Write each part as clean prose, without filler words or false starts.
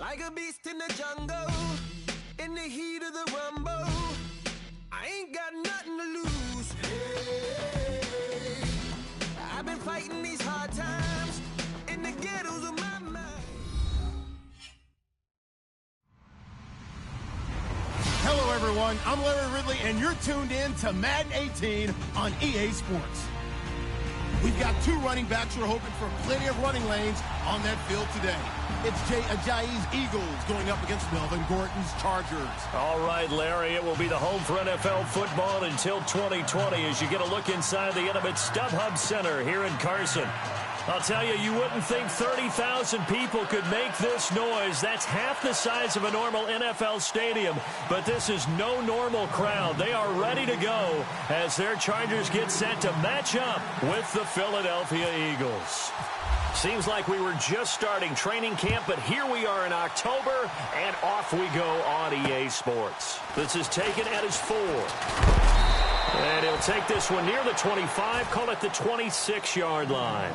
Like a beast in the jungle, in the heat of the rumble, I ain't got nothing to lose. Hey, I've been fighting these hard times in the ghettos of my mind. Hello, everyone. I'm Larry Ridley, and you're tuned in to Madden 18 on EA Sports. We've got two running backs who are hoping for plenty of running lanes on that field today. It's Jay Ajayi's Eagles going up against Melvin Gordon's Chargers. All right, Larry, it will be the home for NFL football until 2020 as you get a look inside the intimate StubHub Center here in Carson. I'll tell you, you wouldn't think 30,000 people could make this noise. That's half the size of a normal NFL stadium, but this is no normal crowd. They are ready to go as their Chargers get set to match up with the Philadelphia Eagles. Seems like we were just starting training camp, but here we are in October, and off we go on EA Sports. This is taken at his 4. And he'll take this one near the 25, call it the 26-yard line.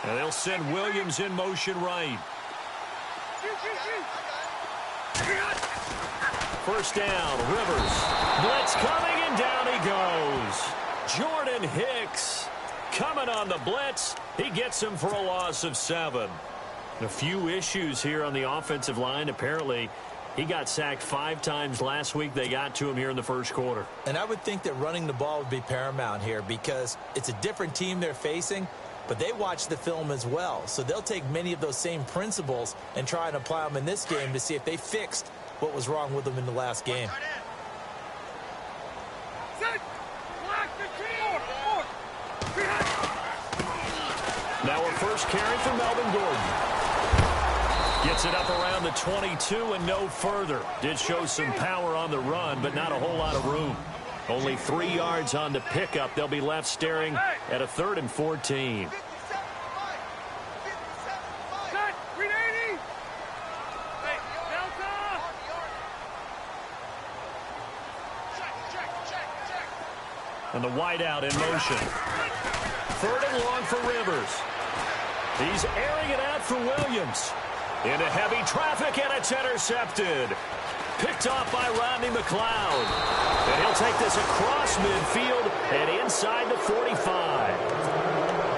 And they'll send Williams in motion right. First down, Rivers. Blitz coming, and down he goes. Jordan Hicks coming on the blitz. He gets him for a loss of 7. A few issues here on the offensive line. Apparently, he got sacked 5 times last week. They got to him here in the first quarter. And I would think that running the ball would be paramount here because it's a different team they're facing, but they watch the film as well. So they'll take many of those same principles and try and apply them in this game to see if they fixed what was wrong with them in the last game. Now a first carry for Melvin Gordon. Gets it up around the 22 and no further. Did show some power on the run, but not a whole lot of room. Only 3 yards on the pickup. They'll be left staring at a 3rd and 14. And the wideout in motion. 3rd and long for Rivers. He's airing it out for Williams. Into heavy traffic, and it's intercepted. Picked off by Rodney McLeod. And he'll take this across midfield and inside the 45.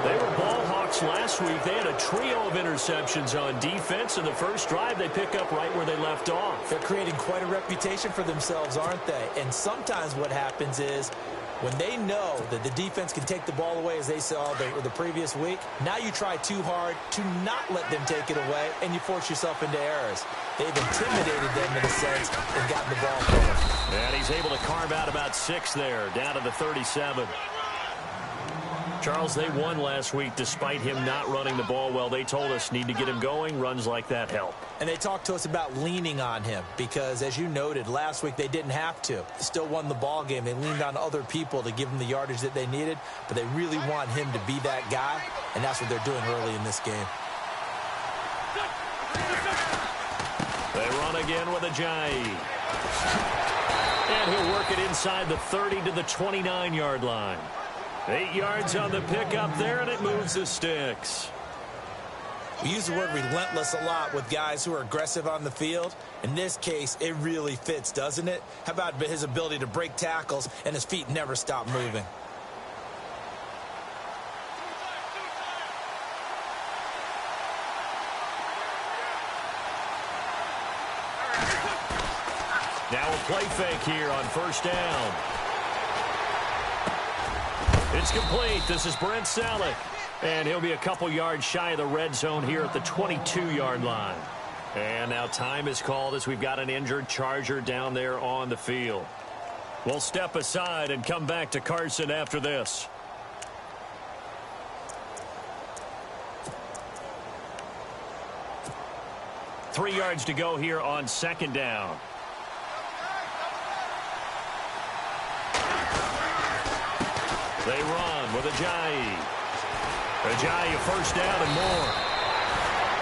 They were ball hawks last week. They had a trio of interceptions on defense. In the first drive, they pick up right where they left off. They're creating quite a reputation for themselves, aren't they? And sometimes what happens is when they know that the defense can take the ball away, as they saw the previous week, now you try too hard to not let them take it away, and you force yourself into errors. They've intimidated them in a sense and gotten the ball from them. And he's able to carve out about 6 there, down to the 37. Charles, they won last week despite him not running the ball well. They told us need to get him going. Runs like that help. And they talked to us about leaning on him because, as you noted, last week they didn't have to. They still won the ball game. They leaned on other people to give them the yardage that they needed, but they really want him to be that guy, and that's what they're doing early in this game. They run again with Ajayi. And he'll work it inside the 30 to the 29-yard line. 8 yards on the pickup there, and it moves the sticks. We use the word relentless a lot with guys who are aggressive on the field. In this case, it really fits, doesn't it? How about his ability to break tackles and his feet never stop moving? Now a play fake here on first down. It's complete. This is Brent Selleck. And he'll be a couple yards shy of the red zone here at the 22-yard line. And now time is called as we've got an injured Charger down there on the field. We'll step aside and come back to Carson after this. 3 yards to go here on second down. They run with Ajayi. Ajayi, first down and more.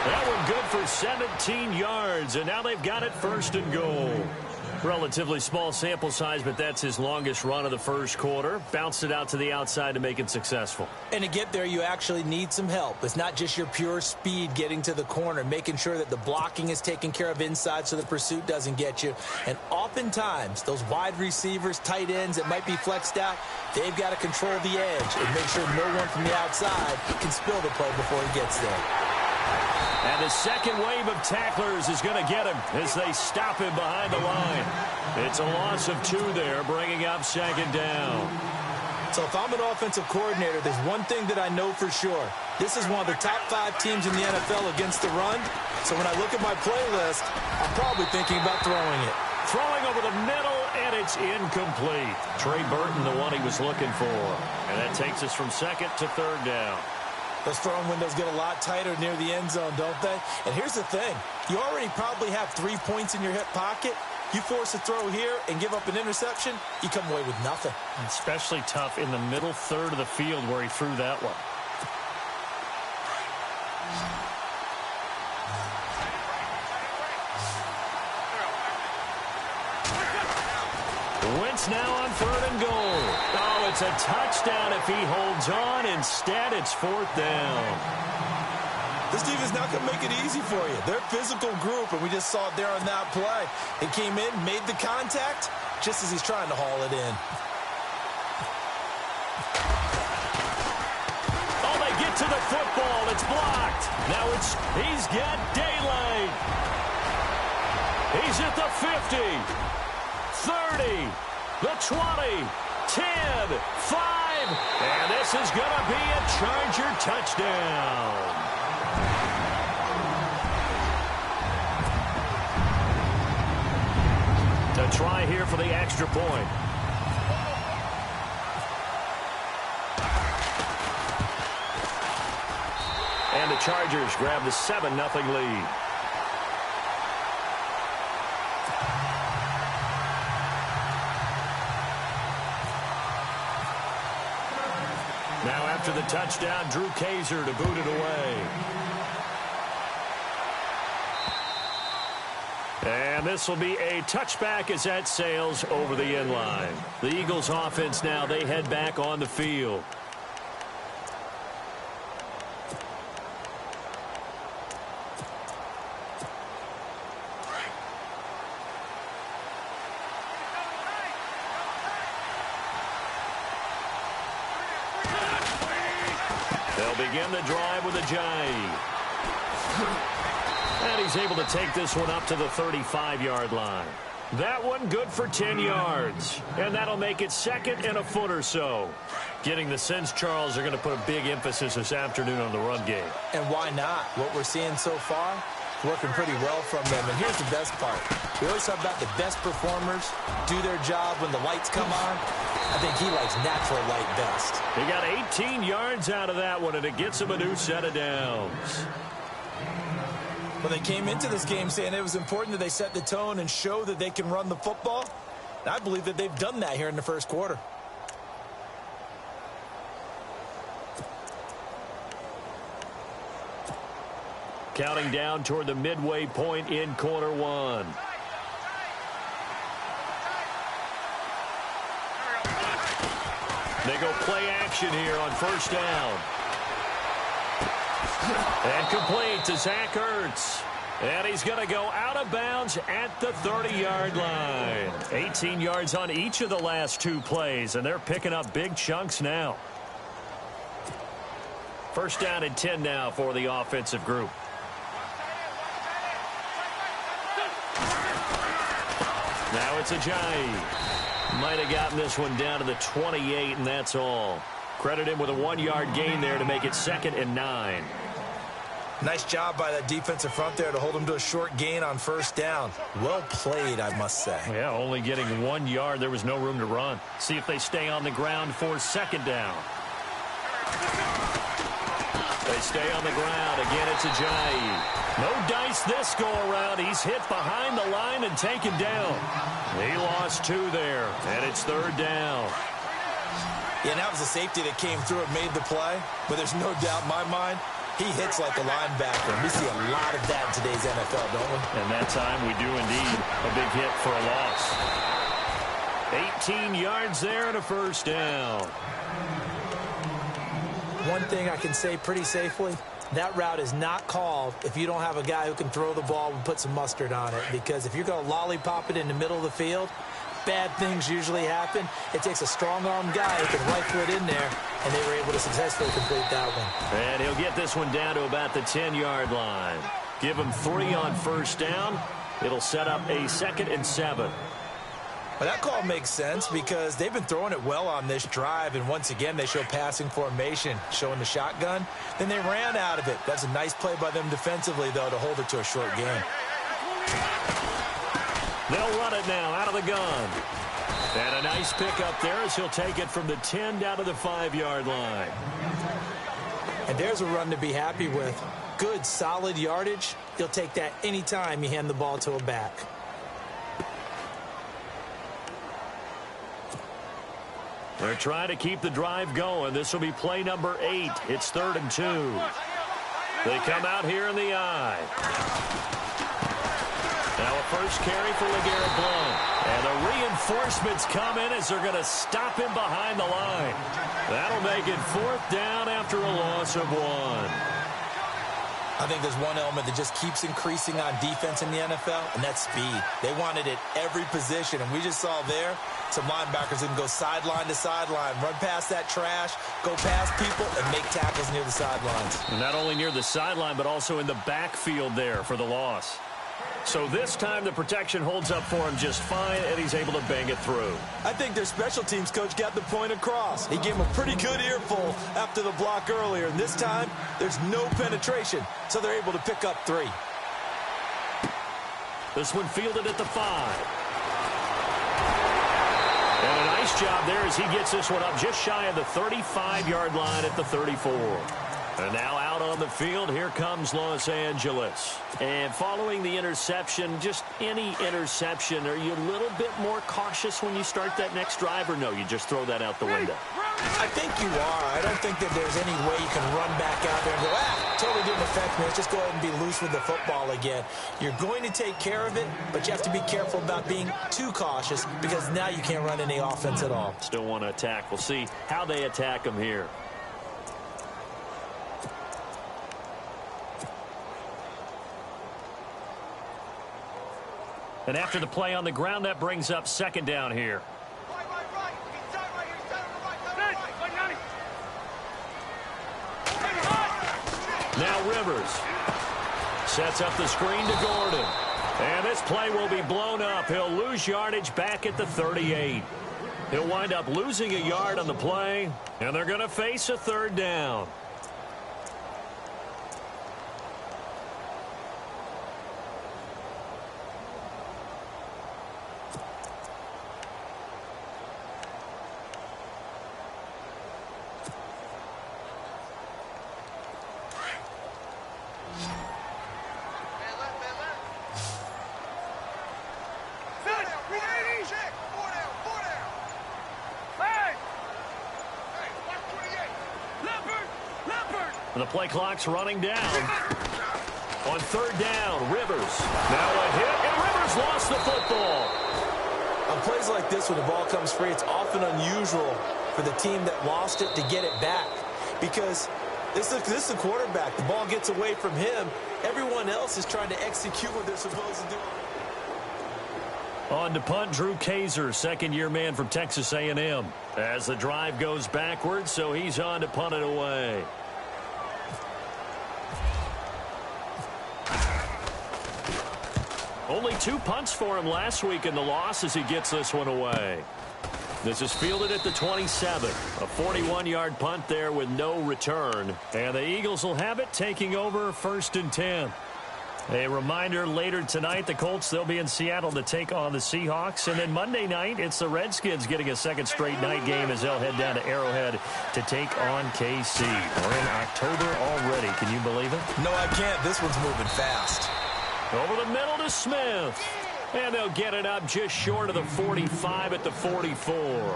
That one good for 17 yards, and now they've got it first and goal. Relatively small sample size, but that's his longest run of the first quarter. Bounced it out to the outside to make it successful. And to get there, you actually need some help. It's not just your pure speed getting to the corner, making sure that the blocking is taken care of inside so the pursuit doesn't get you. And oftentimes, those wide receivers, tight ends that might be flexed out, they've got to control the edge and make sure no one from the outside can spill the play before he gets there. And the second wave of tacklers is going to get him as they stop him behind the line. It's a loss of 2 there, bringing up second down. So if I'm an offensive coordinator, there's one thing that I know for sure. This is one of the top 5 teams in the NFL against the run. So when I look at my playlist, I'm probably thinking about throwing it. Throwing over the middle, and it's incomplete. Trey Burton, the one he was looking for. And that takes us from second to third down. Those throwing windows get a lot tighter near the end zone, don't they? And here's the thing. You already probably have 3 points in your hip pocket. You force a throw here and give up an interception, you come away with nothing. Especially tough in the middle third of the field where he threw that one. Wentz now on third and goal. Oh, it's a touchdown if he holds on. Instead, it's fourth down. This defense not going to make it easy for you. They're a physical group, and we just saw it there on that play. He came in, made the contact, just as he's trying to haul it in. Oh, they get to the football. It's blocked. Now he's got daylight. He's at the 50. 30, the 20, 10, 5, and this is going to be a Charger touchdown. To try here for the extra point. And the Chargers grab the 7-0 lead. Now after the touchdown, Drew Kaiser to boot it away. And this will be a touchback as that sails over the end line. The Eagles offense now, they head back on the field. They'll begin the drive with Ajayi. And he's able to take this one up to the 35-yard line. That one good for 10 yards. And that'll make it second and a foot or so. Getting the sense Charles are going to put a big emphasis this afternoon on the run game. And why not? What we're seeing so far, working pretty well from them. And here's the best part. We always talk about the best performers do their job when the lights come on. I think he likes natural light best. He got 18 yards out of that one, and it gets him a new set of downs. Well, they came into this game saying it was important that they set the tone and show that they can run the football. And I believe that they've done that here in the first quarter. Counting down toward the midway point in quarter one. They go play action here on first down. And complete to Zach Ertz. And he's going to go out of bounds at the 30-yard line. 18 yards on each of the last 2 plays, and they're picking up big chunks now. First down and 10 now for the offensive group. Now it's Ajayi. Might have gotten this one down to the 28, and that's all. Credit him with a 1-yard gain there to make it second and 9. Nice job by that defensive front there to hold him to a short gain on first down. Well played, I must say. Yeah, only getting 1 yard. There was no room to run. See if they stay on the ground for second down. They stay on the ground. Again, it's Ajayi. No dice this go-around. He's hit behind the line and taken down. He lost 2 there, and it's 3rd down. Yeah, and that was a safety that came through and made the play, but there's no doubt in my mind, he hits like a linebacker. We see a lot of that in today's NFL, don't we? And that time we do indeed a big hit for a loss. 18 yards there and a 1st down. One thing I can say pretty safely, that route is not called if you don't have a guy who can throw the ball and put some mustard on it. Because if you're going to lollipop it in the middle of the field, bad things usually happen. It takes a strong-arm guy who can rifle it in there, and they were able to successfully complete that one. And he'll get this one down to about the 10-yard line. Give him 3 on 1st down. It'll set up a 2nd and 7. Well, that call makes sense because they've been throwing it well on this drive, and once again they show passing formation, showing the shotgun. Then they ran out of it. That's a nice play by them defensively, though, to hold it to a short game. They'll run it now out of the gun. And a nice pickup there as he'll take it from the 10 down to the 5-yard line. And there's a run to be happy with. Good, solid yardage. You'll take that anytime you hand the ball to a back. They're trying to keep the drive going. This will be play number 8. It's 3rd and 2. They come out here in the I. Now a first carry for LeGarrette Blount. And the reinforcements come in as they're going to stop him behind the line. That'll make it 4th down after a loss of 1. I think there's one element that just keeps increasing on defense in the NFL, and that's speed. They want it at every position, and we just saw there some linebackers who can go sideline to sideline, run past that trash, go past people, and make tackles near the sidelines. And not only near the sideline, but also in the backfield there for the loss. So this time the protection holds up for him just fine, and he's able to bang it through. I think their special teams coach got the point across. He gave him a pretty good earful after the block earlier, and this time there's no penetration, so they're able to pick up 3. This one fielded at the 5. And a nice job there as he gets this one up just shy of the 35-yard line at the 34. And now out on the field, here comes Los Angeles. And following the interception, just any interception, are you a little bit more cautious when you start that next drive, or no, you just throw that out the window? I think you are. I don't think that there's any way you can run back out there and go, totally didn't affect me. Let's just go ahead and be loose with the football again. You're going to take care of it, but you have to be careful about being too cautious because now you can't run any offense at all. Still want to attack. We'll see how they attack him here. And after the play on the ground, that brings up 2nd down here. Now Rivers sets up the screen to Gordon. And this play will be blown up. He'll lose yardage back at the 38. He'll wind up losing a yard on the play, and they're going to face a 3rd down. The play clock's running down. On 3rd down, Rivers. Now a hit, and Rivers lost the football. On plays like this, when the ball comes free, it's often unusual for the team that lost it to get it back. Because this is the quarterback. The ball gets away from him. Everyone else is trying to execute what they're supposed to do. On to punt, Drew Kaiser, 2nd-year man from Texas A&M. As the drive goes backwards, so he's on to punt it away. Only 2 punts for him last week in the loss as he gets this one away. This is fielded at the 27. A 41-yard punt there with no return. And the Eagles will have it, taking over 1st and 10. A reminder, later tonight, the Colts, they'll be in Seattle to take on the Seahawks. And then Monday night, it's the Redskins getting a second straight night game as they'll head down to Arrowhead to take on KC. We're in October already. Can you believe it? No, I can't. This one's moving fast. Over the middle to Smith. And they'll get it up just short of the 45 at the 44.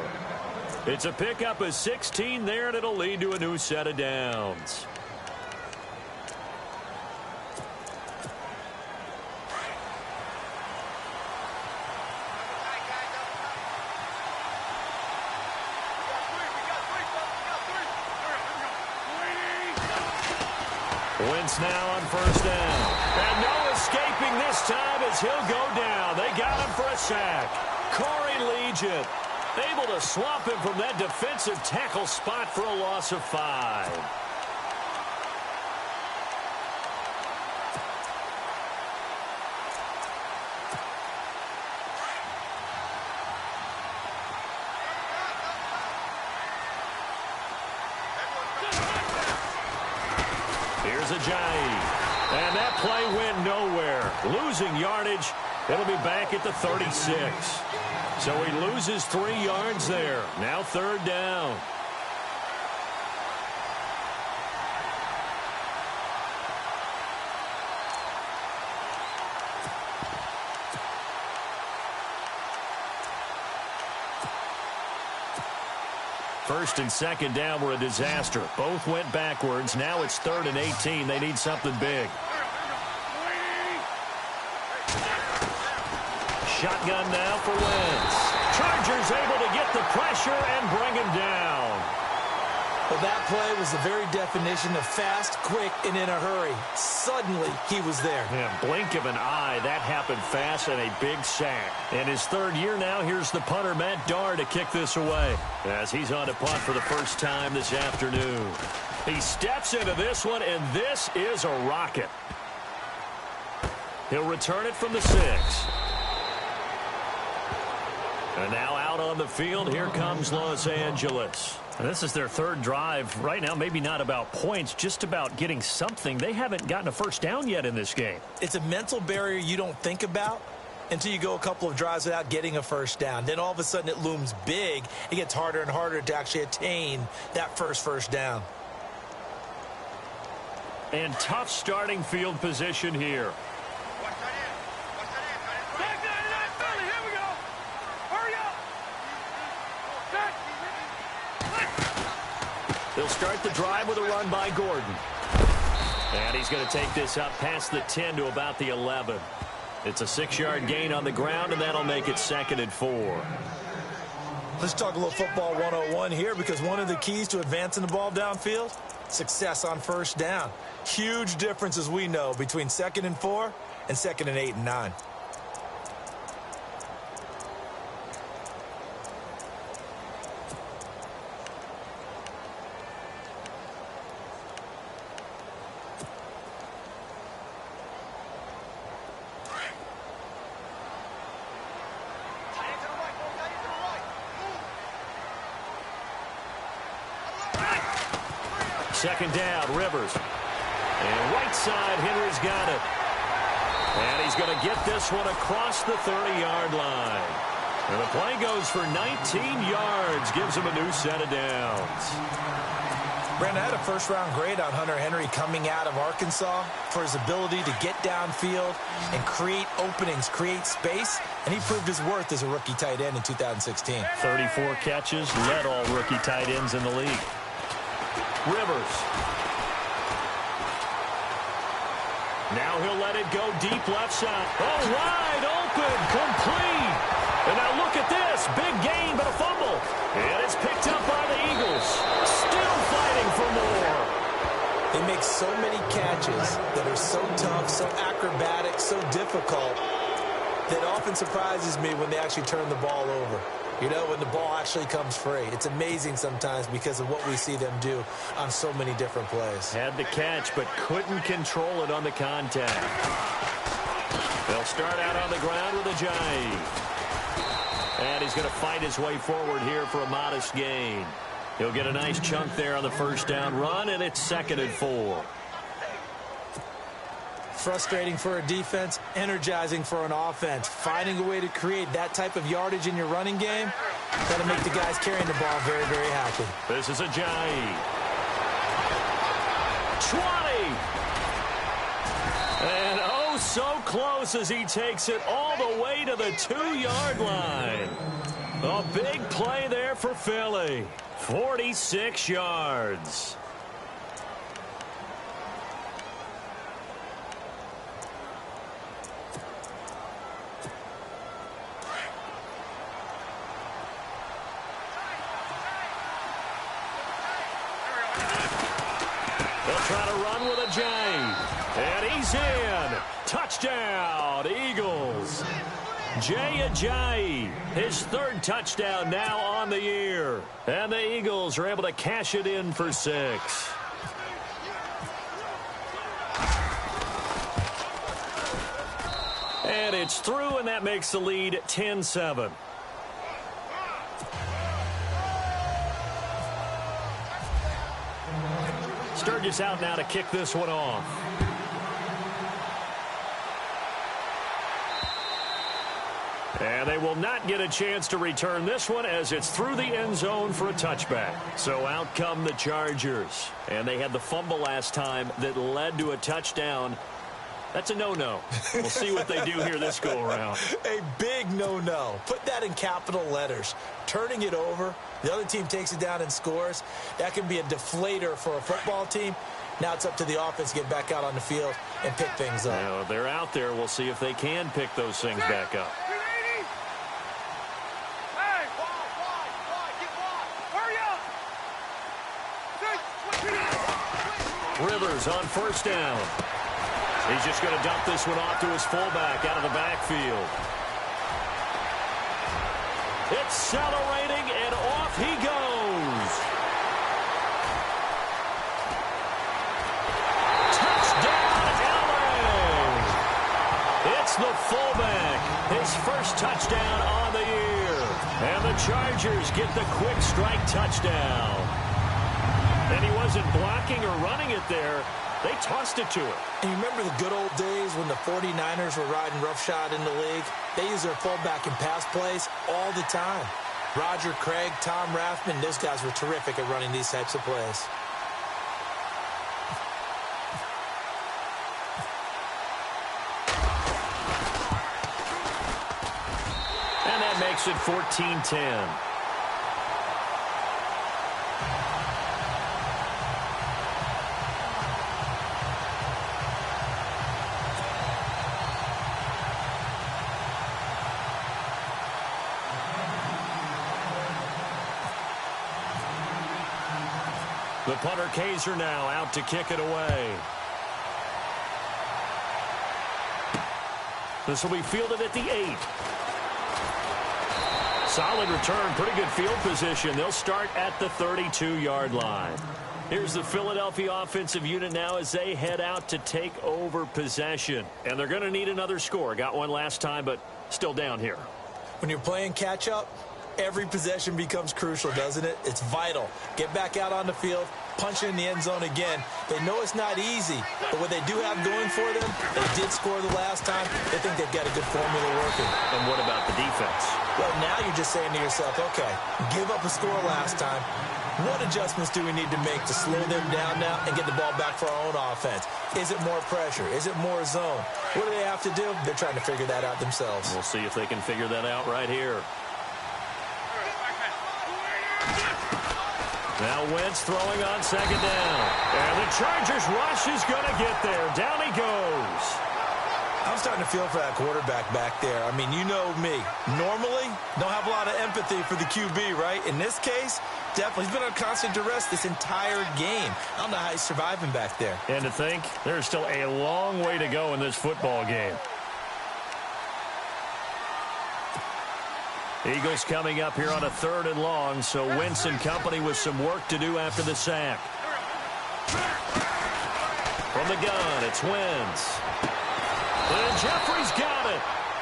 It's a pickup of 16 there, and it'll lead to a new set of downs. Wentz now on first down. And no escaping this time as he'll go down. They got him for a sack. Corey Legent able to swamp him from that defensive tackle spot for a loss of 5. Here's Ajayi. And that play went nowhere. Losing yardage. It'll be back at the 36. So he loses 3 yards there. Now third down. First and second down were a disaster. Both went backwards. Now it's 3rd and 18. They need something big. Shotgun now for Wentz. Chargers able to get the pressure and bring him down. Well, that play was the very definition of fast, quick, and in a hurry. Suddenly, he was there. Yeah, blink of an eye. That happened fast and a big sack. In his 3rd year now, here's the punter, Matt Darr, to kick this away. As he's on to punt for the first time this afternoon. He steps into this one, and this is a rocket. He'll return it from the 6. And now out on the field, here comes Los Angeles. And this is their 3rd drive. Right now, maybe not about points, just about getting something. They haven't gotten a first down yet in this game. It's a mental barrier you don't think about until you go a couple of drives without getting a first down. Then all of a sudden it looms big. It gets harder and harder to actually attain that first down. And tough starting field position here. They'll start the drive with a run by Gordon. And he's going to take this up past the 10 to about the 11. It's a 6-yard gain on the ground, and that'll make it 2nd and 4. Let's talk a little football 101 here, because one of the keys to advancing the ball downfield, success on first down. Huge difference, as we know, between 2nd and 4 and 2nd and 8 and 9. Second down, Rivers. And right side, Henry's got it. And he's going to get this one across the 30-yard line. And the play goes for 19 yards, gives him a new set of downs. Brandon, I had a first-round grade on Hunter Henry coming out of Arkansas for his ability to get downfield and create openings, create space, and he proved his worth as a rookie tight end in 2016. 34 catches, led all rookie tight ends in the league. Rivers. Now he'll let it go deep left side. Oh, wide open, complete. And now look at this. Big gain, but a fumble. And it's picked up by the Eagles. Still fighting for more. They make so many catches that are so tough, so acrobatic, so difficult, that often surprises me when they actually turn the ball over. You know, when the ball actually comes free. It's amazing sometimes because of what we see them do on so many different plays. Had the catch, but couldn't control it on the contact. They'll start out on the ground with Ajayi. And he's going to fight his way forward here for a modest gain. He'll get a nice chunk there on the first down run, and it's 2nd and 4. frustrating for a defense, energizing for an offense. Finding a way to create that type of yardage in your running game, that'll make the guys carrying the ball very, very happy. This is Ajayi. 20. And oh, so close as he takes it all the way to the 2-yard line. A big play there for Philly. 46 yards. They'll try to run with Ajayi. And he's in. Touchdown, Eagles. Jay Ajayi, his 3rd touchdown now on the year. And the Eagles are able to cash it in for 6. And it's through, and that makes the lead 10-7. Sturgis out now to kick this one off. And they will not get a chance to return this one as it's through the end zone for a touchback. So out come the Chargers. And they had the fumble last time that led to a touchdown. That's a no-no. We'll see what they do here this go-around. A big no-no. Put that in capital letters. Turning it over, the other team takes it down and scores. That can be a deflator for a football team. Now it's up to the offense to get back out on the field and pick things up. Now, they're out there. We'll see if they can pick those things back up. Rivers on 1st down. He's just going to dump this one off to his fullback out of the backfield. Accelerating, and off he goes. Touchdown, LA! It's the fullback. His 1st touchdown on the year. And the Chargers get the quick strike touchdown. And he wasn't blocking or running it there. They tossed it to him. And you remember the good old days when the 49ers were riding roughshod in the league? They use their fullback in pass plays all the time. Roger Craig, Tom Rathman, those guys were terrific at running these types of plays. And that makes it 14-10. The punter Kaiser now out to kick it away. This will be fielded at the 8. Solid return, pretty good field position. They'll start at the 32-yard line. Here's the Philadelphia offensive unit now as they head out to take over possession. And they're going to need another score. Got one last time, but still down here. When you're playing catch-up, every possession becomes crucial, doesn't it? It's vital. Get back out on the field, punch it in the end zone again. They know it's not easy, but what they do have going for them, they did score the last time. They think they've got a good formula working. And what about the defense? Well, now you're just saying to yourself, okay, give up a score last time. What adjustments do we need to make to slow them down now and get the ball back for our own offense? Is it more pressure? Is it more zone? What do they have to do? They're trying to figure that out themselves. We'll see if they can figure that out right here. Now Wentz throwing on 2nd down. And the Chargers rush is going to get there. Down he goes. I'm starting to feel for that quarterback back there. I mean, you know me. Normally, don't have a lot of empathy for the QB, right? In this case, definitely. He's been under constant duress this entire game. I don't know how he's surviving back there. And to think, there's still a long way to go in this football game. Eagles coming up here on a 3rd and long, so Wentz and company with some work to do after the sack. From the gun, it's Wentz. And Jeffrey's got it.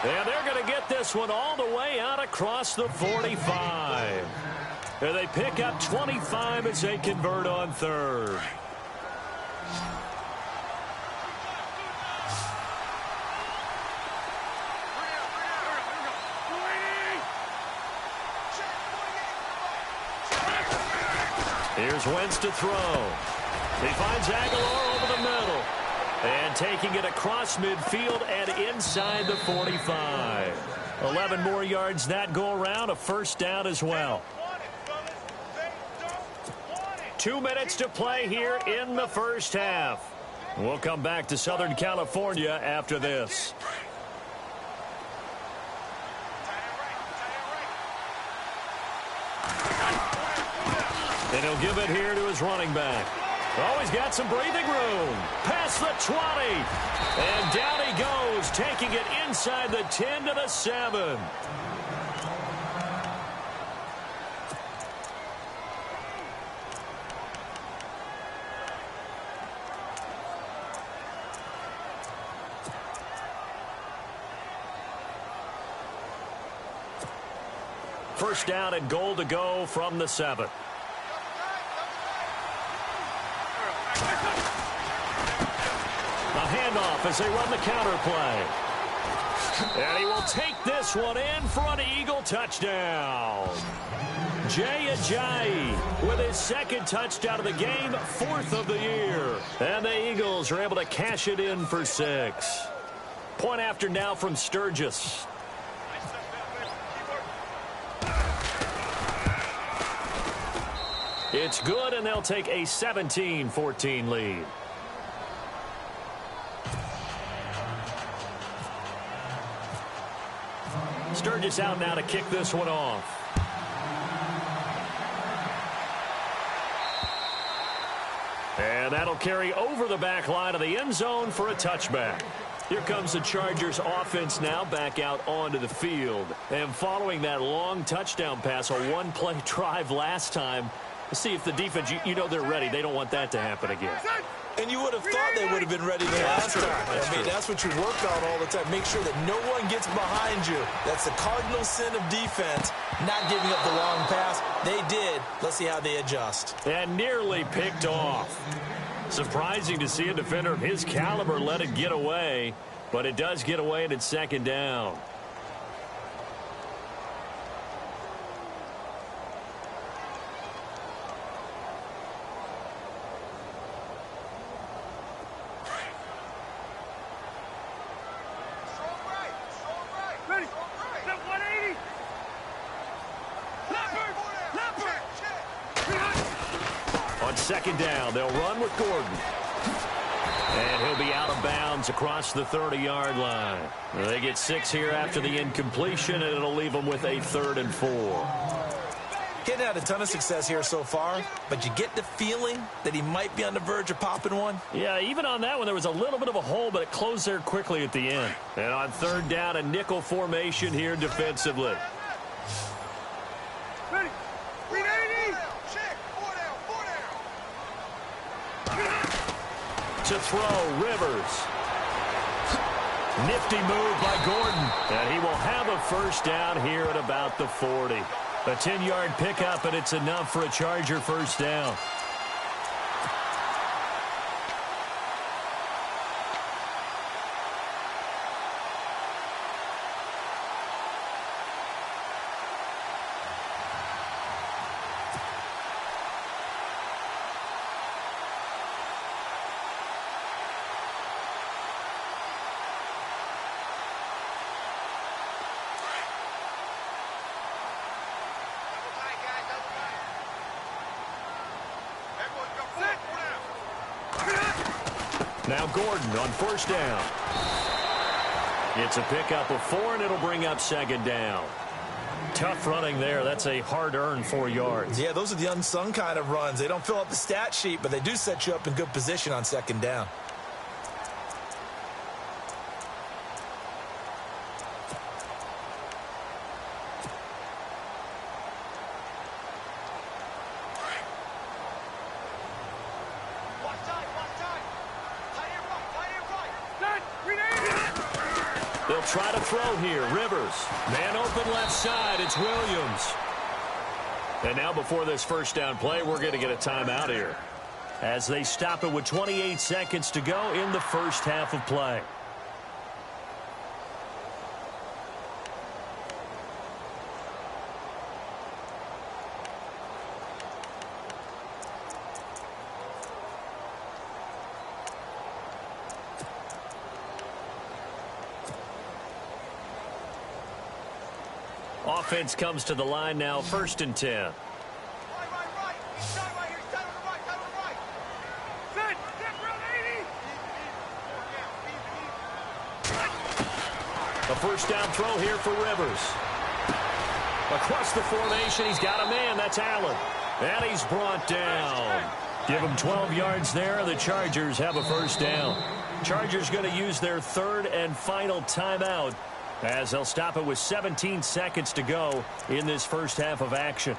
And they're going to get this one all the way out across the 45. And they pick up 25 as they convert on 3rd. Here's Wentz to throw. He finds Aguilar over the middle. And taking it across midfield and inside the 45. 11 more yards that go around, a first down as well. 2 minutes to play here in the first half. We'll come back to Southern California after this. And he'll give it here to his running back. Oh, he's got some breathing room. Past the 20. And down he goes, taking it inside the 10 to the 7. First down and goal to go from the 7. A handoff as they run the counter play. And he will take this one in for an Eagle touchdown. Jay Ajayi with his second touchdown of the game, 4th of the year. And the Eagles are able to cash it in for 6. Point after now from Sturgis. It's good, and they'll take a 17-14 lead. Sturgis out now to kick this one off. And that'll carry over the back line of the end zone for a touchback. Here comes the Chargers offense now back out onto the field. And following that long touchdown pass, a one-play drive last time, let's see if the defense, you know they're ready. They don't want that to happen again. And you would have thought they would have been ready the last time. I mean, that's what you work on all the time. Make sure that no one gets behind you. That's the cardinal sin of defense, not giving up the long pass. They did. Let's see how they adjust. And nearly picked off. Surprising to see a defender of his caliber let it get away, but it does get away and it's second down. Second down, they'll run with Gordon. And he'll be out of bounds across the 30-yard line. They get 6 here after the incompletion, and it'll leave them with a 3rd and 4. Getting had a ton of success here so far, but you get the feeling that he might be on the verge of popping one. Yeah, even on that one, there was a little bit of a hole, but it closed there quickly at the end. And on 3rd down, a nickel formation here defensively. To throw, Rivers. Nifty move by Gordon. And he will have a first down here at about the 40. A 10-yard pickup, and it's enough for a Charger first down. Now Gordon on first down. It's a pickup of 4, and it'll bring up second down. Tough running there. That's a hard-earned 4 yards. Yeah, those are the unsung kind of runs. They don't fill up the stat sheet, but they do set you up in good position on second down. They'll try to throw here. Rivers. Man open left side. It's Williams. And now before this first down play, we're going to get a timeout here as they stop it with 28 seconds to go in the first half of play. Offense comes to the line now, 1st and 10. A first down throw here for Rivers. Across the formation, he's got a man. That's Allen. And he's brought down. Give him 12 yards there. The Chargers have a first down. Chargers going to use their 3rd and final timeout as they'll stop it with 17 seconds to go in this first half of action.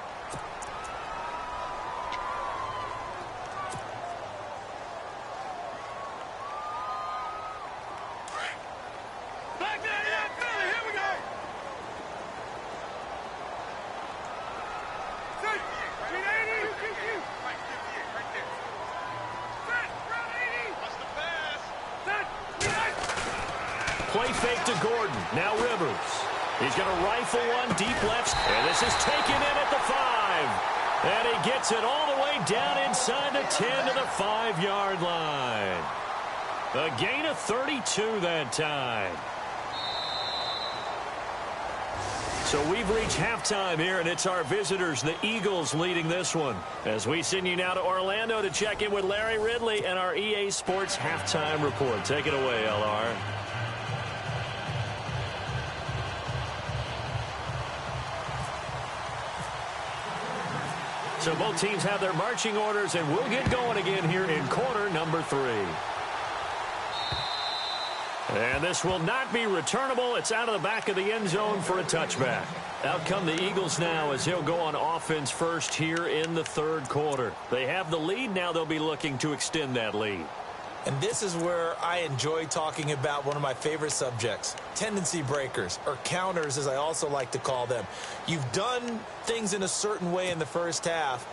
Play fake to Gordon. Now Rivers. He's going to rifle one deep left. And this is taken in at the 5. And he gets it all the way down inside the 10 to the 5-yard line. A gain of 32 that time. So we've reached halftime here, and it's our visitors, the Eagles, leading this one. As we send you now to Orlando to check in with Larry Ridley and our EA Sports halftime report. Take it away, LR. So both teams have their marching orders, and we'll get going again here in quarter number 3. And this will not be returnable. It's out of the back of the end zone for a touchback. Out come the Eagles now as he'll go on offense first here in the 3rd quarter. They have the lead. Now they'll be looking to extend that lead. And this is where I enjoy talking about one of my favorite subjects, tendency breakers, or counters as I also like to call them. You've done things in a certain way in the first half,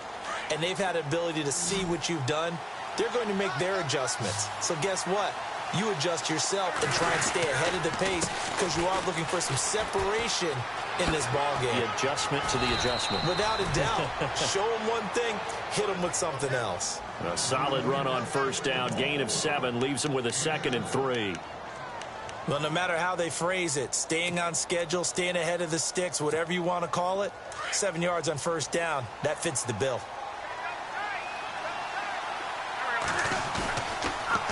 and they've had the ability to see what you've done. They're going to make their adjustments. So guess what? You adjust yourself and try and stay ahead of the pace because you are looking for some separation in this ball game. The adjustment to the adjustment. Without a doubt. Show them one thing, hit them with something else. A solid run on first down. Gain of 7 leaves them with a 2nd and 3. Well, no matter how they phrase it, staying on schedule, staying ahead of the sticks, whatever you want to call it, 7 yards on first down, that fits the bill.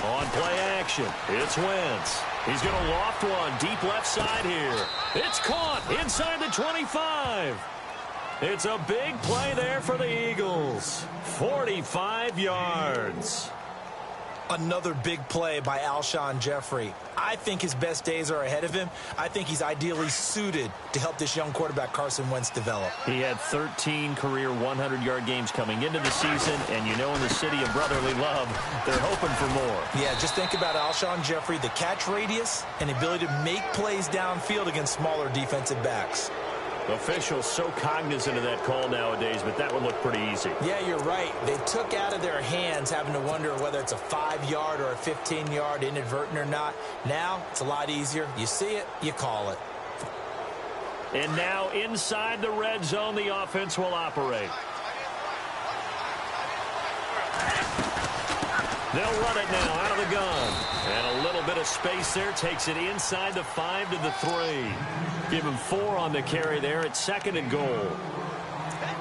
On play action, it's Wentz. He's going to loft one deep left side here. It's caught inside the 25. It's a big play there for the Eagles. 45 yards. Another big play by Alshon Jeffrey. I think his best days are ahead of him. I think he's ideally suited to help this young quarterback Carson Wentz develop. He had 13 career 100-yard games coming into the season, and you know in the city of brotherly love, they're hoping for more. Yeah, just think about Alshon Jeffrey, the catch radius and the ability to make plays downfield against smaller defensive backs. Officials so cognizant of that call nowadays, but that would look pretty easy. Yeah, you're right. They took out of their hands having to wonder whether it's a 5-yard or a 15-yard inadvertent or not. Now, it's a lot easier. You see it, you call it. And now inside the red zone, the offense will operate. They'll run it now out of the gun. And a little bit of space there takes it inside the 5 to the 3. Give him 4 on the carry there at 2nd and goal.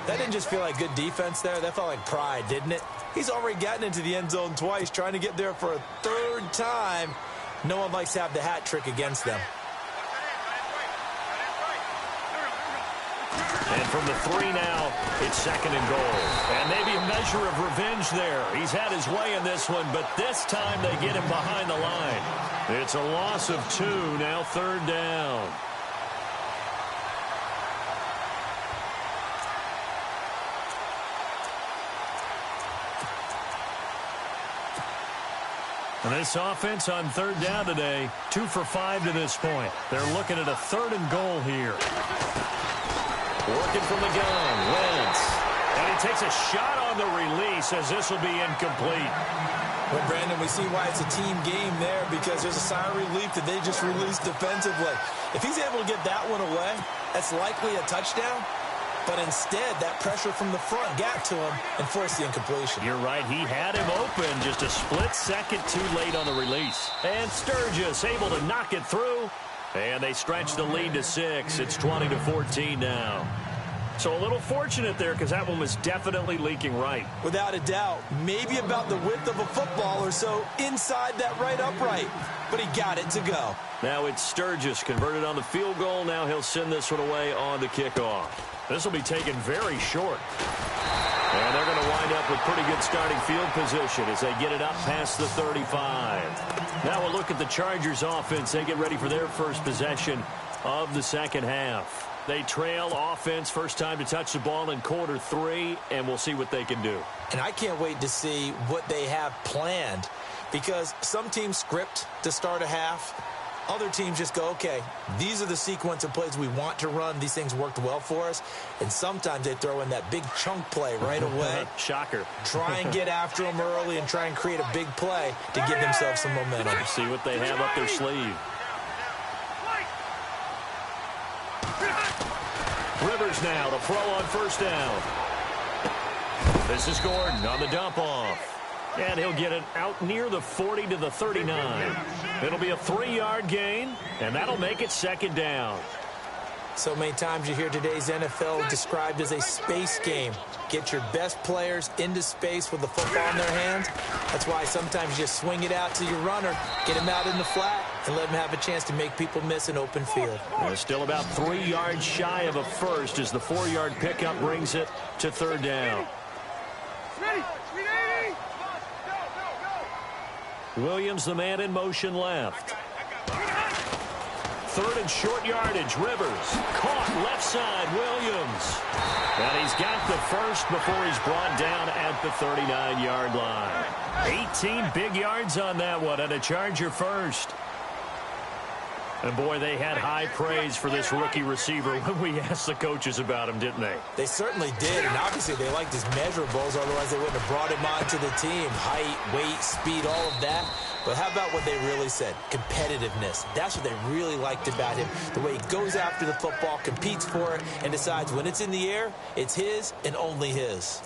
That didn't just feel like good defense there. That felt like pride, didn't it? He's already gotten into the end zone twice, trying to get there for a 3rd time. No one likes to have the hat trick against them. And from the 3 now, it's 2nd and goal. And maybe a measure of revenge there. He's had his way in this one, but this time they get him behind the line. It's a loss of 2, now 3rd down. And this offense on 3rd down today, 2 for 5 to this point. They're looking at a 3rd and goal here. Working from the gun, Wentz. And he takes a shot on the release as this will be incomplete. Well, Brandon, we see why it's a team game there because there's a sigh of relief that they just released defensively. If he's able to get that one away, that's likely a touchdown. But instead, that pressure from the front got to him and forced the incompletion. You're right. He had him open just a split second too late on the release. And Sturgis able to knock it through. And they stretch the lead to 6. It's 20-14 now. So a little fortunate there because that one was definitely leaking right. Without a doubt. Maybe about the width of a football or so inside that right upright. But he got it to go. Now it's Sturgis converted on the field goal. Now he'll send this one away on the kickoff. This will be taken very short. And they're going to wind up with pretty good starting field position as they get it up past the 35. Now we'll look at the Chargers offense. They get ready for their first possession of the second half. They trail offense, first time to touch the ball in quarter 3, and we'll see what they can do. And I can't wait to see what they have planned, because some teams script to start a half. Other teams just go, okay, these are the sequence of plays we want to run. These things worked well for us. And sometimes they throw in that big chunk play right away. Shocker. Try and get after them early and try and create a big play to give themselves some momentum. See what they have up their sleeve. Rivers now to throw on first down. This is Gordon on the dump off. And he'll get it out near the 40 to the 39. It'll be a 3-yard gain, and that'll make it second down. So many times you hear today's NFL described as a space game. Get your best players into space with the football in their hands. That's why sometimes you just swing it out to your runner, get him out in the flat, and let him have a chance to make people miss an open field. They're still about 3 yards shy of a first as the 4-yard pickup brings it to third down. Williams, the man in motion left. Third and short yardage. Rivers caught left side. Williams. And he's got the first before he's brought down at the 39-yard line. 18 big yards on that one, and a Charger first. And, boy, they had high praise for this rookie receiver when we asked the coaches about him, didn't they? They certainly did, and obviously they liked his measurables, otherwise they wouldn't have brought him onto the team. Height, weight, speed, all of that. But how about what they really said? Competitiveness. That's what they really liked about him. The way he goes after the football, competes for it, and decides when it's in the air, it's his and only his.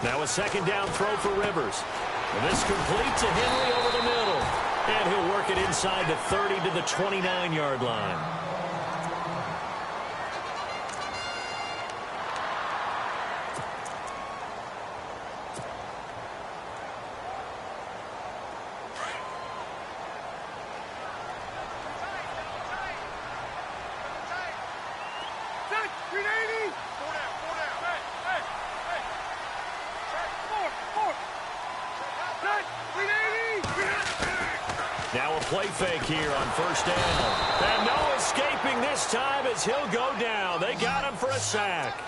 Now a second down throw for Rivers. And this complete to Henry over the middle. And he'll work it inside the 30 to the 29-yard line. Now a play fake here on first down. And no escaping this time as he'll go down. They got him for a sack.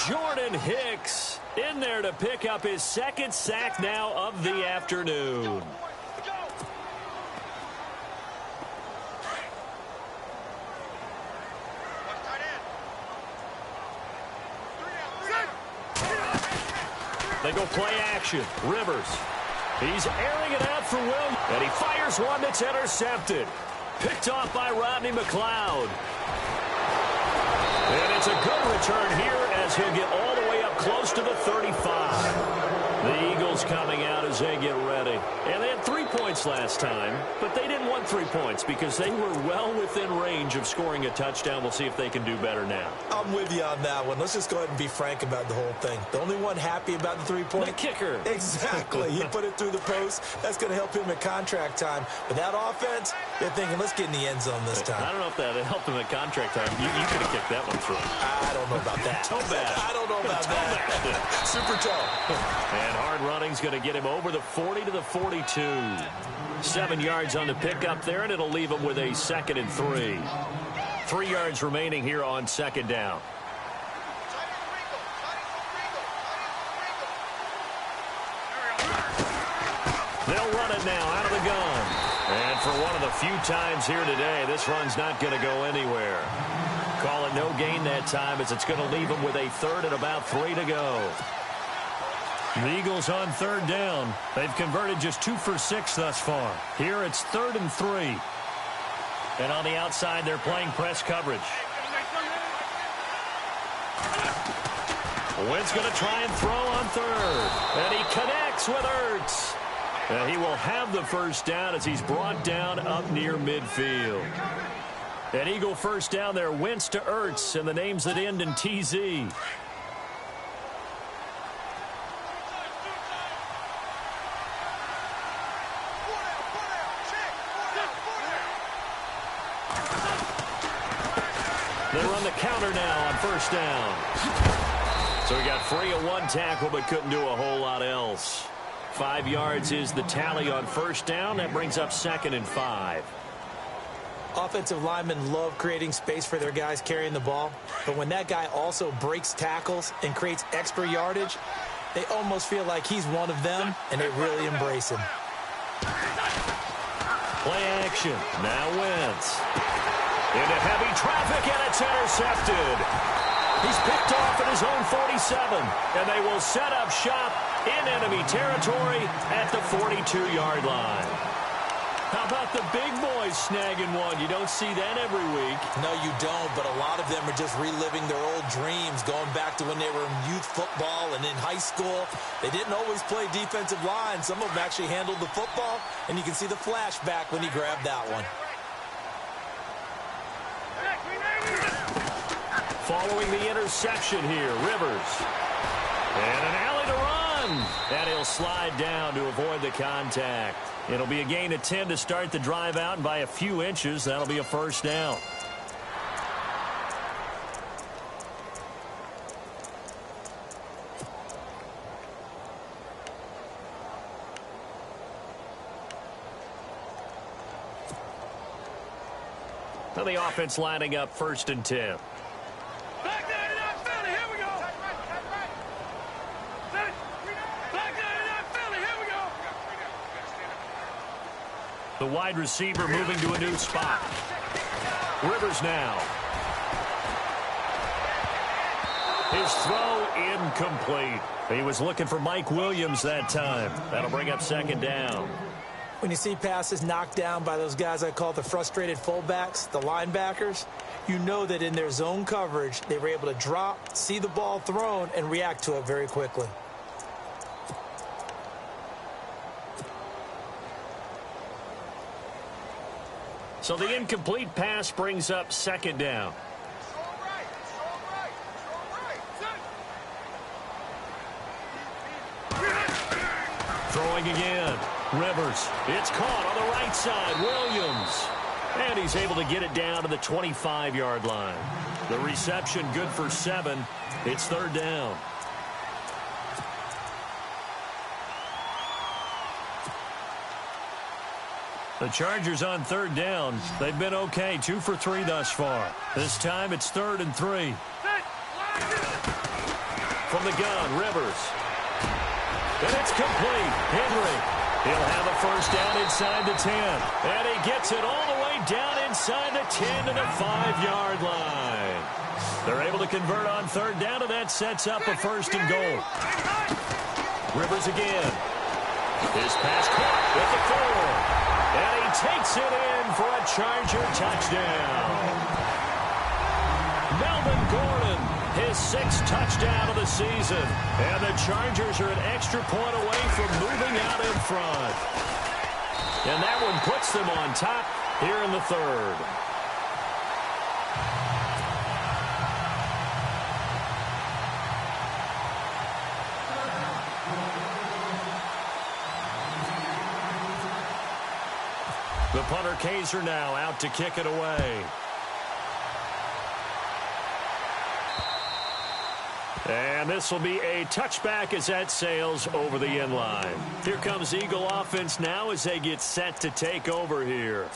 Jordan Hicks in there to pick up his second sack now of the afternoon. They go play action. Rivers. He's airing it out for Williams. And he fires one that's intercepted. Picked off by Rodney McLeod. And it's a good return here as he'll get all the way up close to the 35. The Eagles coming out as they get ready. And they had 3 points last time, but they didn't want 3 points because they were well within range of scoring a touchdown. We'll see if they can do better now. I'm with you on that one. Let's just go ahead and be frank about the whole thing. The only one happy about the 3-point. The kicker. Exactly. He put it through the post. That's going to help him at contract time. But that offense, they're thinking, let's get in the end zone this time. I don't know if that helped him at contract time. You could have kicked that one through. I don't know about that. Toe bad. I don't know about that. Super toe. And hard running's going to get him over the 40 to the 42. 7 yards on the pickup there, and it'll leave him with a 2nd and 3. 3 yards remaining here on second down. They'll run it now out of the gun. And for one of the few times here today, this run's not going to go anywhere. Call it no gain that time as it's going to leave them with a third and about 3 to go. The Eagles on third down. They've converted just 2 for 6 thus far. Here it's 3rd and 3. And on the outside, they're playing press coverage. Wentz going to try and throw on third. And he connects with Ertz. And he will have the first down as he's brought down up near midfield. An Eagle first down there, Wentz to Ertz, and the names that end in TZ. They run the counter now on first down. So he got free of 1 tackle but couldn't do a whole lot else. 5 yards is the tally on first down. That brings up 2nd and 5. Offensive linemen love creating space for their guys carrying the ball, but when that guy also breaks tackles and creates extra yardage, they almost feel like he's one of them, and they really embrace him. Play action. Now Wentz. Into heavy traffic, and it's intercepted. He's picked off at his own 47, and they will set up shop in enemy territory at the 42-yard line. How about the big boys snagging one? You don't see that every week. No, you don't, but a lot of them are just reliving their old dreams, going back to when they were in youth football and in high school. They didn't always play defensive line. Some of them actually handled the football, and you can see the flashback when he grabbed that one. Following the interception here, Rivers. And an alley to run. And he'll slide down to avoid the contact. It'll be a gain of 10 to start the drive out, and by a few inches, that'll be a first down. Now the offense lining up 1st and 10. The wide receiver moving to a new spot. Rivers now. His throw incomplete. He was looking for Mike Williams that time. That'll bring up 2nd down. When you see passes knocked down by those guys I call the frustrated fullbacks, the linebackers, you know that in their zone coverage, they were able to drop, see the ball thrown, and react to it very quickly. So the incomplete pass brings up 2nd down. Throwing again. Rivers. It's caught on the right side. Williams. And he's able to get it down to the 25-yard line. The reception good for 7. It's 3rd down. The Chargers on 3rd down. They've been okay, 2 for 3 thus far. This time it's 3rd and 3. From the gun, Rivers. And it's complete. Henry. He'll have a first down inside the 10. And he gets it all the way down inside the 10 to the 5-yard line. They're able to convert on 3rd down, and that sets up a 1st and goal. Rivers again. His pass caught with the 4. And he takes it in for a Charger touchdown. Melvin Gordon, his 6th touchdown of the season. And the Chargers are an extra point away from moving out in front. And that one puts them on top here in the 3rd. The punter Kaiser now out to kick it away. And this will be a touchback as that sails over the end line. Here comes Eagle offense now as they get set to take over here.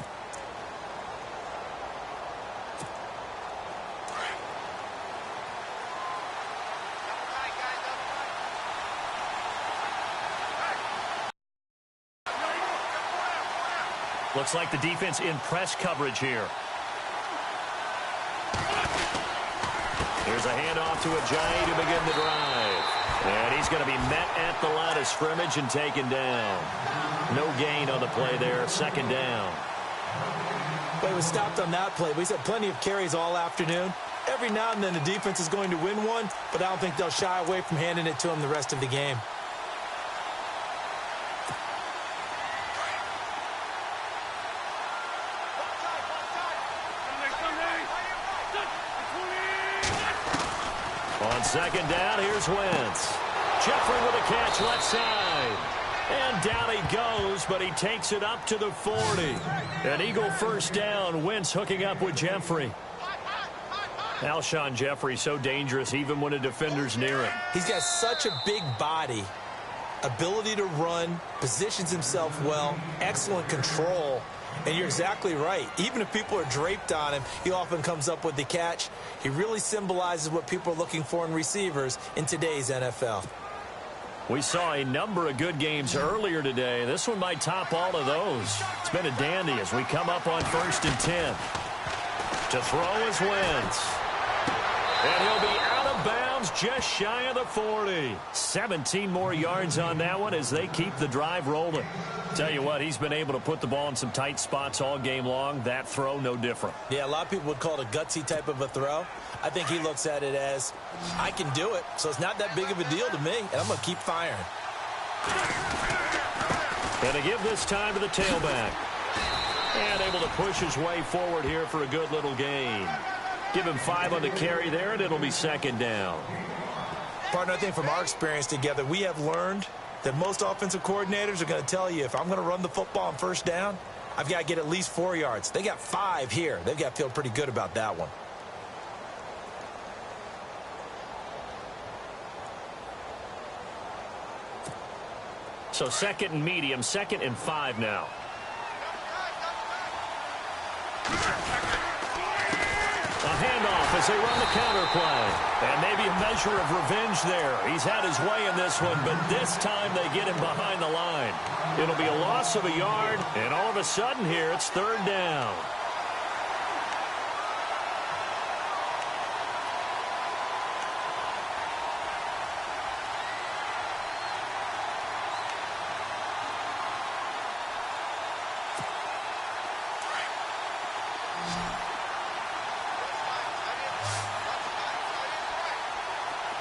Looks like the defense in press coverage here. Here's a handoff to Ajayi to begin the drive. And he's going to be met at the line of scrimmage and taken down. No gain on the play there. Second down. But he was stopped on that play. He's had plenty of carries all afternoon. Every now and then the defense is going to win one, but I don't think they'll shy away from handing it to him the rest of the game. On second down, here's Wentz. Jeffrey with a catch left side. And down he goes, but he takes it up to the 40. An Eagle first down. Wentz hooking up with Jeffrey. Alshon Jeffrey so dangerous even when a defender's near him. He's got such a big body, ability to run, positions himself well, excellent control. And you're exactly right. Even if people are draped on him, he often comes up with the catch. He really symbolizes what people are looking for in receivers in today's NFL. We saw a number of good games earlier today. This one might top all of those. It's been a dandy as we come up on 1st and 10. To throw is Wentz. And he'll be out of bounds just shy of the 40. 17 more yards on that one as they keep the drive rolling. Tell you what, he's been able to put the ball in some tight spots all game long. That throw, no different. Yeah, a lot of people would call it a gutsy type of a throw. I think he looks at it as, I can do it, so it's not that big of a deal to me, and I'm going to keep firing. Going to give this time to the tailback. And able to push his way forward here for a good little gain. Give him 5 on the carry there, and it'll be second down. Partner, I think from our experience together, we have learned that most offensive coordinators are going to tell you, if I'm going to run the football on first down, I've got to get at least 4 yards. They got 5 here. They've got to feel pretty good about that one. So second and medium, 2nd and 5 now. A handoff as they run the counter play. And maybe a measure of revenge there. He's had his way in this one, but this time they get him behind the line. It'll be a loss of a yard, and all of a sudden here it's 3rd down.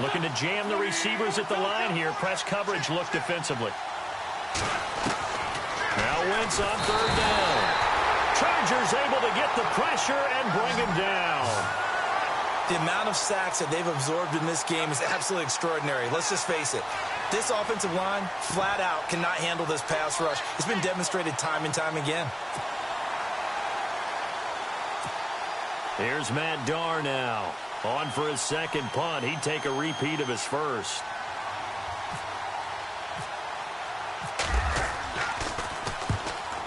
Looking to jam the receivers at the line here. Press coverage look defensively. Now Wentz on 3rd down. Chargers able to get the pressure and bring him down. The amount of sacks that they've absorbed in this game is absolutely extraordinary. Let's just face it. This offensive line, flat out, cannot handle this pass rush. It's been demonstrated time and time again. Here's Matt Darr now. On for his second punt. He'd take a repeat of his first.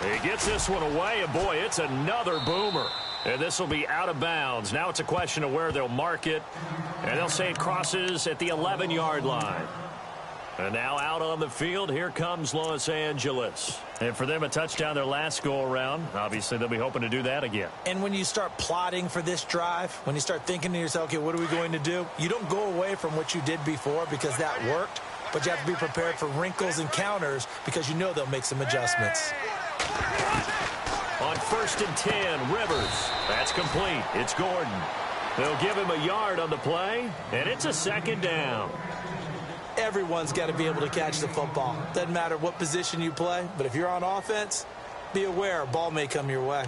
He gets this one away, and boy, it's another boomer. And this will be out of bounds. Now it's a question of where they'll mark it. And they'll say it crosses at the 11-yard line. And now out on the field, here comes Los Angeles. And for them, a touchdown their last go-around. Obviously, they'll be hoping to do that again. And when you start plotting for this drive, when you start thinking to yourself, okay, what are we going to do? You don't go away from what you did before because that worked, but you have to be prepared for wrinkles and counters because you know they'll make some adjustments. On 1st and 10, Rivers. That's complete. It's Gordon. They'll give him a yard on the play, and it's a 2nd down. Everyone's got to be able to catch the football. Doesn't matter what position you play, but if you're on offense, be aware a ball may come your way.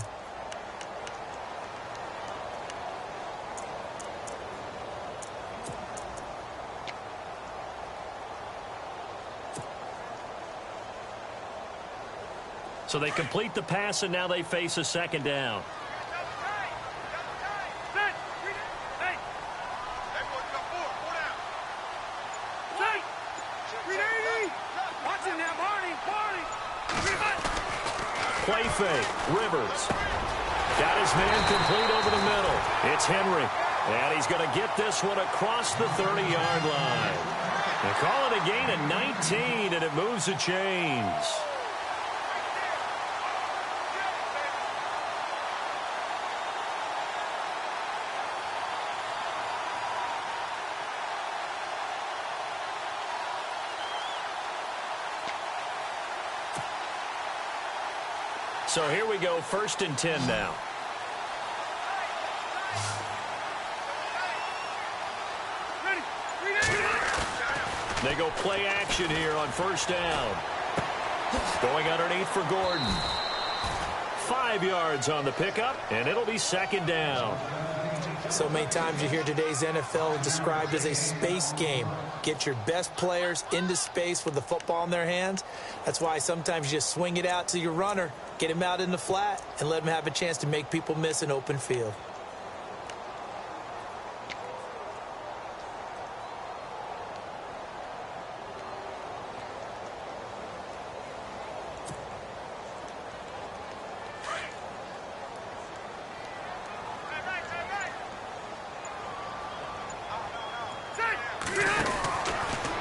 So they complete the pass, and now they face a 2nd down. Play fake. Rivers. Got his man complete over the middle. It's Henry. And he's going to get this one across the 30-yard line. They call it a gain of 19, and it moves the chains. So here we go, 1st and 10 now. They go play action here on 1st down. Going underneath for Gordon. 5 yards on the pickup, and it'll be 2nd down. So many times you hear today's NFL described as a space game. Get your best players into space with the football in their hands. That's why sometimes you just swing it out to your runner, get him out in the flat, and let him have a chance to make people miss an open field.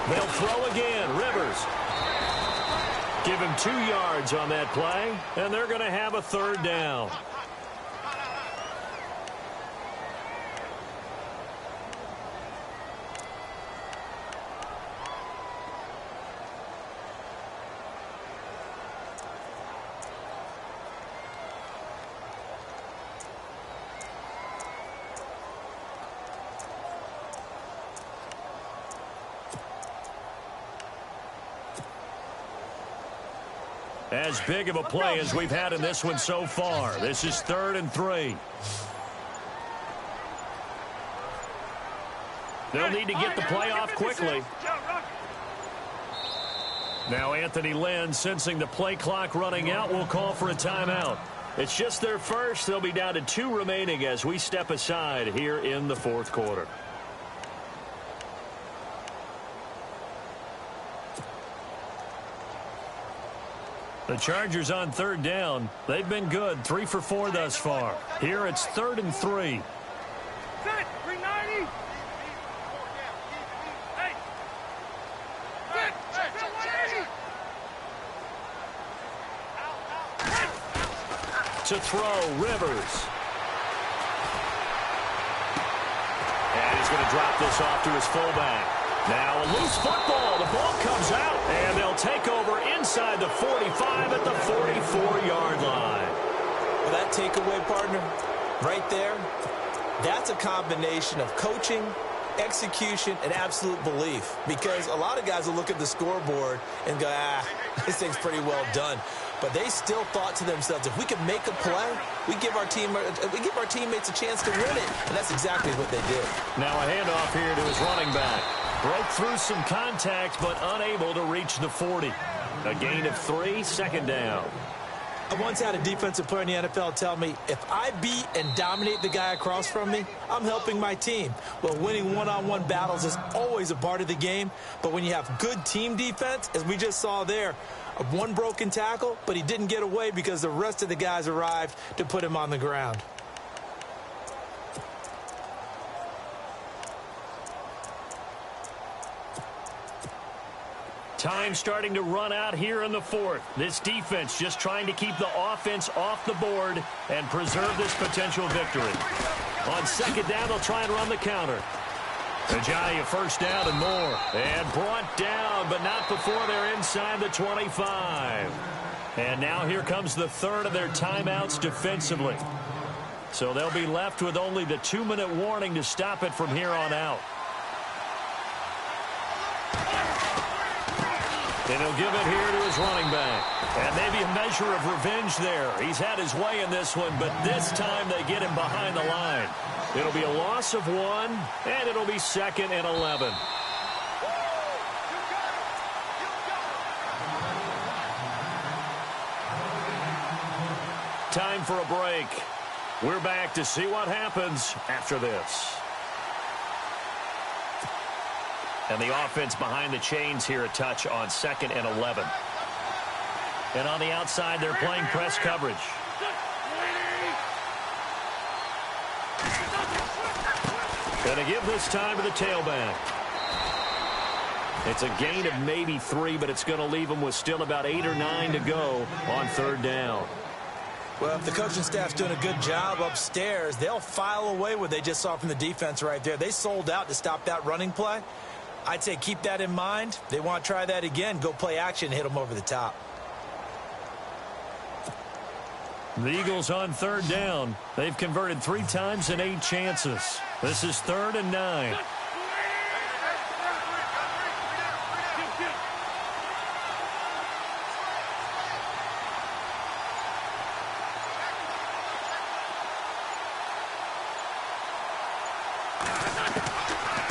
They'll throw again. Rivers. Give him 2 yards on that play, and they're going to have a 3rd down. As big of a play as we've had in this one so far. This is 3rd and 3. They'll need to get the play off quickly. Now Anthony Lynn, sensing the play clock running out, will call for a timeout. It's just their first. They'll be down to 2 remaining as we step aside here in the 4th quarter. The Chargers on 3rd down. They've been good, 3 for 4 thus far. Here it's 3rd and 3. Set, 390. Hey. Set, 180. To throw, Rivers. And he's going to drop this off to his fullback. Now a loose football. The ball comes out, and they'll take over inside the 45 at the 44-yard line. Well, that takeaway, partner, right there, that's a combination of coaching, execution, and absolute belief. Because a lot of guys will look at the scoreboard and go, this thing's pretty well done. But they still thought to themselves, if we can make a play, we give our teammates a chance to win it. And that's exactly what they did. Now a handoff here to his running back. Broke through some contact, but unable to reach the 40. A gain of 3, 2nd down. I once had a defensive player in the NFL tell me, if I beat and dominate the guy across from me, I'm helping my team. Well, winning one-on-one battles is always a part of the game, but when you have good team defense, as we just saw there, one broken tackle, but he didn't get away because the rest of the guys arrived to put him on the ground. Time starting to run out here in the 4th. This defense just trying to keep the offense off the board and preserve this potential victory. On 2nd down, they'll try and run the counter. Ajayi 1st down and more. And brought down, but not before they're inside the 25. And now here comes the 3rd of their timeouts defensively. So they'll be left with only the 2-minute warning to stop it from here on out. And he'll give it here to his running back. And maybe a measure of revenge there. He's had his way in this one, but this time they get him behind the line. It'll be a loss of 1, and it'll be 2nd and 11. Time for a break. We're back to see what happens after this. And the offense behind the chains here a touch on 2nd and 11. And on the outside, they're playing press coverage. Going to give this time to the tailback. It's a gain of maybe 3, but it's going to leave them with still about 8 or 9 to go on 3rd down. Well, if the coaching staff's doing a good job upstairs, they'll file away what they just saw from the defense right there. They sold out to stop that running play. I'd say keep that in mind. They want to try that again. Go play action and hit them over the top. The Eagles on third down. They've converted 3 times in 8 chances. This is 3rd and 9.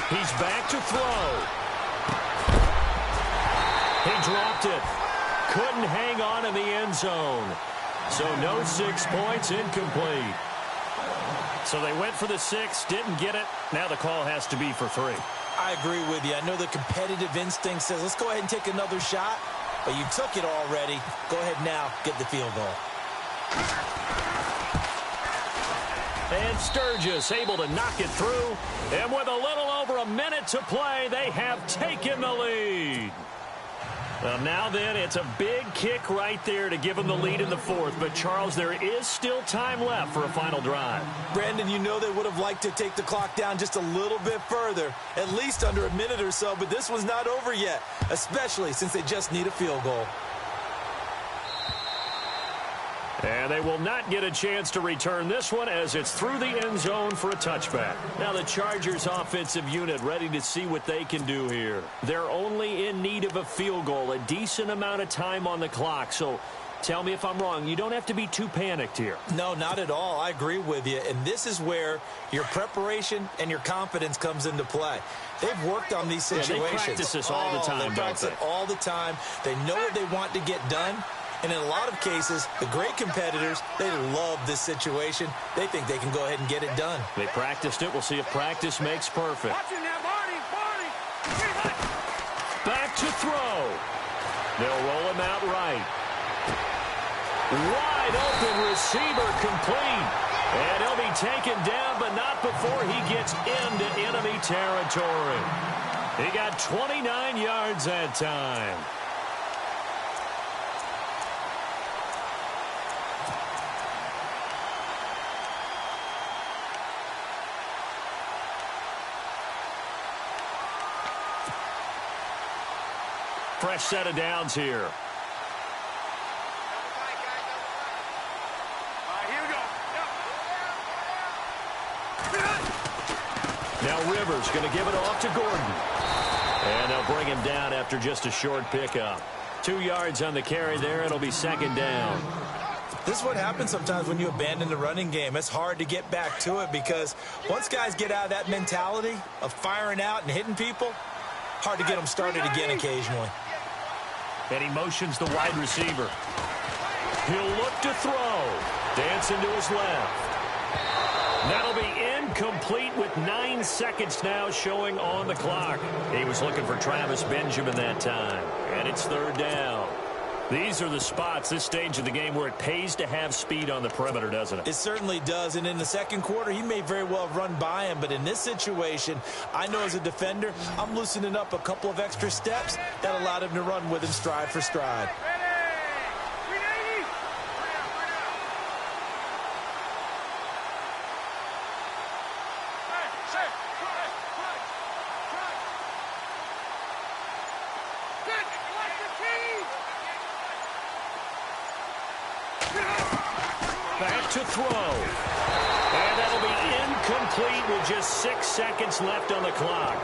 He's back to throw. He dropped it. Couldn't hang on in the end zone. So no 6 points, incomplete. So they went for the 6, didn't get it. Now the call has to be for 3. I agree with you. I know the competitive instinct says, let's go ahead and take another shot. But you took it already. Go ahead now, get the field goal. And Sturgis able to knock it through. And with a little over a minute to play, they have taken the lead. Well, now then, it's a big kick right there to give them the lead in the 4th. But, Charles, there is still time left for a final drive. Brandon, you know they would have liked to take the clock down just a little bit further, at least under a minute or so. But this one's not over yet, especially since they just need a field goal. And they will not get a chance to return this one as it's through the end zone for a touchback. Now the Chargers offensive unit ready to see what they can do here. They're only in need of a field goal, a decent amount of time on the clock. So tell me if I'm wrong. You don't have to be too panicked here. No, not at all. I agree with you. And this is where your preparation and your confidence comes into play. They've worked on these situations. Yeah, they practice this all the time, they practice it all the time. They know what they want to get done. And in a lot of cases, the great competitors, they love this situation. They think they can go ahead and get it done. They practiced it. We'll see if practice makes perfect. Back to throw. They'll roll him out right. Wide open receiver complete. And he'll be taken down, but not before he gets into enemy territory. He got 29 yards that time. Fresh set of downs here. Now Rivers going to give it off to Gordon. And they'll bring him down after just a short pickup. 2 yards on the carry there. It'll be 2nd down. This is what happens sometimes when you abandon the running game. It's hard to get back to it because once guys get out of that mentality of firing out and hitting people, hard to get them started again occasionally. And he motions the wide receiver. He'll look to throw. Dancing to his left. That'll be incomplete with 9 seconds now showing on the clock. He was looking for Travis Benjamin that time. And it's 3rd down. These are the spots, this stage of the game, where it pays to have speed on the perimeter, doesn't it? It certainly does. And in the 2nd quarter, he may very well have run by him. But in this situation, I know as a defender, I'm loosening up a couple of extra steps that allowed him to run with him stride for stride. Back to throw. And that'll be incomplete with just 6 seconds left on the clock.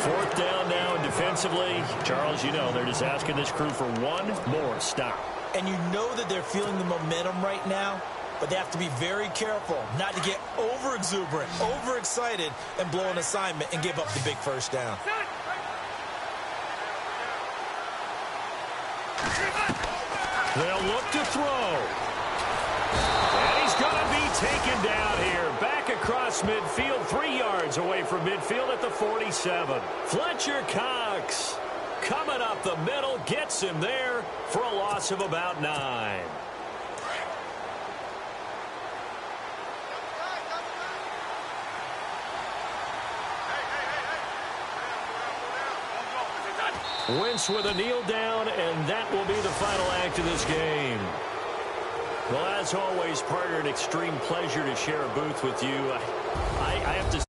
4th down now, and defensively, Charles, you know, they're just asking this crew for one more stop. And you know that they're feeling the momentum right now, but they have to be very careful not to get over-exuberant, overexcited, and blow an assignment and give up the big 1st down. They'll look to throw. And he's going to be taken down here. Back across midfield, 3 yards away from midfield at the 47. Fletcher Cox coming up the middle, gets him there for a loss of about 9. Wentz with a kneel down, and that will be the final act of this game. Well, as always, partner, an extreme pleasure to share a booth with you. I have to